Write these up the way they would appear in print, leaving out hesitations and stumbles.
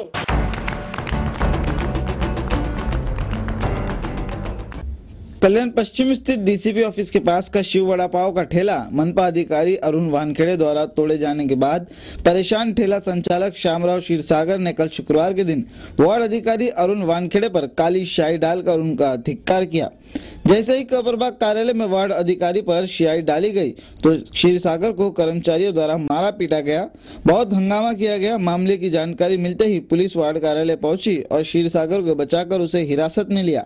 थे। कल्याण पश्चिम स्थित डीसीपी ऑफिस के पास का शिव वड़ा पाव का ठेला मनपा अधिकारी अरुण वानखेड़े द्वारा तोड़े जाने के बाद परेशान ठेला संचालक श्यामराव क्षीरसागर ने कल शुक्रवार के दिन वार्ड अधिकारी अरुण वानखेड़े पर काली स्याही डालकर उनका धिक्कार किया। जैसे ही कबरबाग कार्यालय में वार्ड अधिकारी पर स्याही डाली गई तो क्षीरसागर को कर्मचारियों द्वारा मारा पीटा गया। बहुत हंगामा किया गया। मामले की जानकारी मिलते ही पुलिस वार्ड कार्यालय पहुंची और क्षीरसागर को बचाकर उसे हिरासत में लिया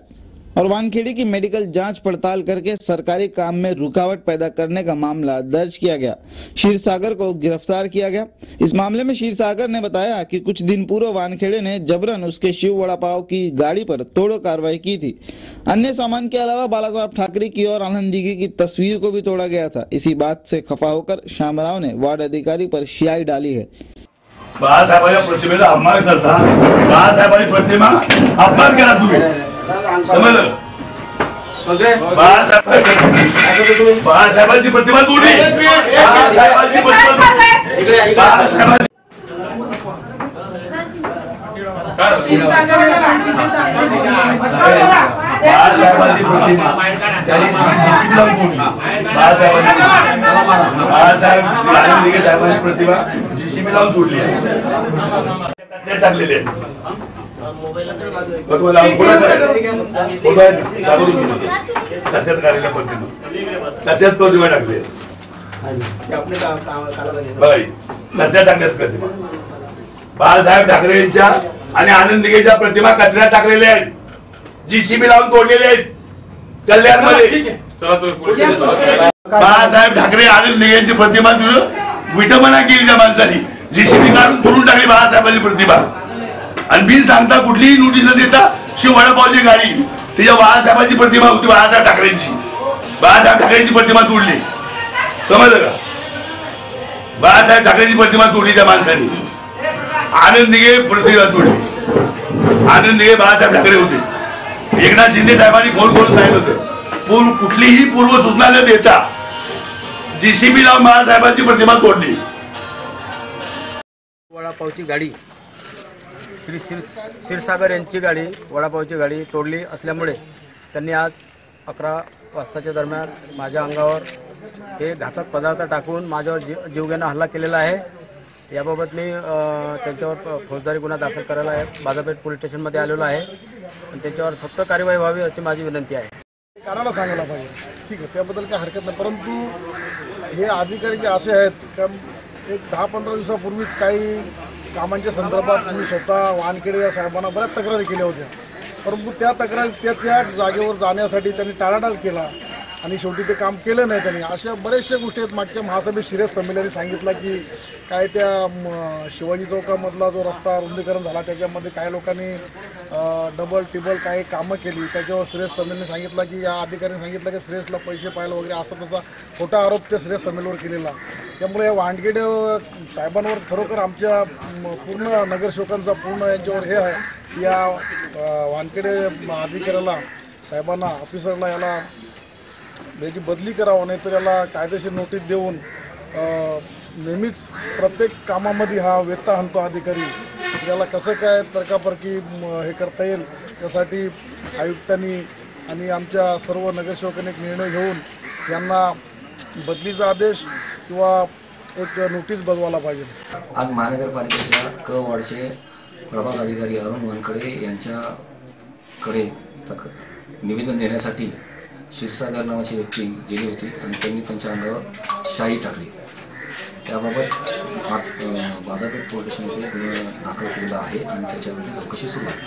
और वानखेड़े की मेडिकल जांच पड़ताल करके सरकारी काम में रुकावट पैदा करने का मामला दर्ज किया गया। क्षीरसागर को गिरफ्तार किया गया। इस मामले में क्षीरसागर ने बताया कि कुछ दिन पूर्व वानखेड़े ने जबरन उसके शिव वड़ा पाव की गाड़ी पर तोड़ो कार्रवाई की थी। अन्य सामान के अलावा बाला साहब ठाकरे की और आनंद दिघे की तस्वीर को भी तोड़ा गया था। इसी बात से खफा होकर श्यामराव ने वार्ड अधिकारी पर स्याही डाली है। बाळासाहेबांच्या प्रतिमेचा अपमान करता, बाळासाहेबांची प्रतिमा अपमान केला तुम्ही, समजलं? बाळासाहेबांची प्रतिमा तोडली, बाळासाहेबांची प्रतिमा बाळासाहेबांची प्रतिमा त्यांनी जेसीबी लावून तोडली। बाळासाहेब आनंद दिघे साहेबांची प्रतिमा जेसीबी लावून तोडली आहे, टाकलेली आहे। त्याच्यात काढलेल्या प्रतिमा त्याच्यात प्रतिमा टाकली त्याच्यात टाकल्यात प्रतिमा बाळासाहेब ठाकरे यांच्या आणि आनंद दिघेच्या प्रतिमा कचऱ्यात टाकलेल्या आहेत, जेसीबी लावून तोडलेले आहेत कल्याण मध्ये। बाळासाहेब ठाकरे आनंद दिघे यांची प्रतिमा विटंबना केली त्या माणसाने, जेसीबी काढून तोडून टाकली बाळासाहेबांची प्रतिमा आणि बिन सांगता कुठलीही नोटीस न देता शिव वडापावची गाडी त्याच्या बाळासाहेबांची प्रतिमा होती, बाळासाहेब ठाकरेंची, बाळासाहेब ठाकरेंची प्रतिमा तोडली, समजलं का? बाळासाहेब ठाकरेंची प्रतिमा तोडली त्या माणसाने, आनंद दिघे प्रतिमा तोडली। आनंद दिघे बाळासाहेब ठाकरे होते। एकनाथ शिंदे साहेबांनी फोन करून सांगितलं होतं कुठलीही पूर्व सूचना न देता जेसीबी लावून बाळासाहेबांची प्रतिमा तोडली। वडापावची गाडी श्री क्षीरसागर यांची गाडी वडापावची गाडी तोडली असल्यामुळे त्यांनी आज 11 वाजताच्या दरम्यान माझ्या अंगावर हे घातक पदार्थ टाकून माझ्यावर जीवघेणा हल्ला केलेला आहे। याबाबत मी त्यांच्यावर फौजदारी गुन्हा दाखल करायला बाजारपेठ पोलीस स्टेशनमध्ये आलेलो आहे आणि त्यांच्यावर सक्त कार्यवाही व्हावी अशी माझी विनंती आहे। कानाला सांगायला पाहिजे, ठीक आहे, त्याबद्दल काही हरकत नाही, परंतु हे अधिकारी जे असे आहेत का एक 10-15 दिवसापूर्वीच काही कामांच्या संदर्भात मी स्वतः वानखेड़े या साहेबांना बऱ्याच तक्रारी केल्या होत्या, परंतु त्या तक्रारी त्या जागेवर जाण्यासाठी त्यांनी टाळाटाळ केला आणि शेवटी ते काम केलं नाही त्यांनी। अशा बऱ्याचशा गोष्टी आहेत। मागच्या महासभेत शिरेश संमेलनाने सांगितलं की काय त्या शिवाजी चौकामधला जो रस्ता रुंदीकरण झाला त्याच्यामध्ये काही लोकांनी डबल टिबल काही कामं केली, त्याच्यावर शिरेश संमेलनाने सांगितलं की या अधिकाऱ्यांनी सांगितलं की श्रेयसला पैसे पाहिलं वगैरे असा तसा खोटा आरोप त्या शिरेश संमेलनावर केलेला। त्यामुळे या वानखेड़े साहेबांवर खरोखर आमच्या पूर्ण नगरसेवकांचा पूर्ण यांच्यावर हे आहे या वानखेड़े अधिकाऱ्याला साहेबांना ऑफिसरला याला याची बदली करावं, नाहीतर याला कायदेशीर नोटीस देऊन नेहमीच प्रत्येक कामामध्ये हा वेता आणतो अधिकारी, याला कसं काय तर्कापर्की हे करता येईल त्यासाठी आयुक्तांनी आणि आमच्या सर्व नगरसेवकांनी एक निर्णय घेऊन यांना बदलीचा आदेश किंवा एक नोटीस बजवायला पाहिजे। आज महानगरपालिकेच्या क वॉर्डचे प्रभाग अधिकारी अरुण वानखेड़े यांच्याकडे निवेदन देण्यासाठी क्षीरसागर नावाची व्यक्ती गेली होती आणि त्यांनी त्यांच्या अंगावर स्याही टाकली। त्याबाबत बाजारपेठ पोलीस स्टेशनमध्ये गुन्हा दाखल केलेला आहे आणि त्याच्यावरती चौकशी सुरू आहे।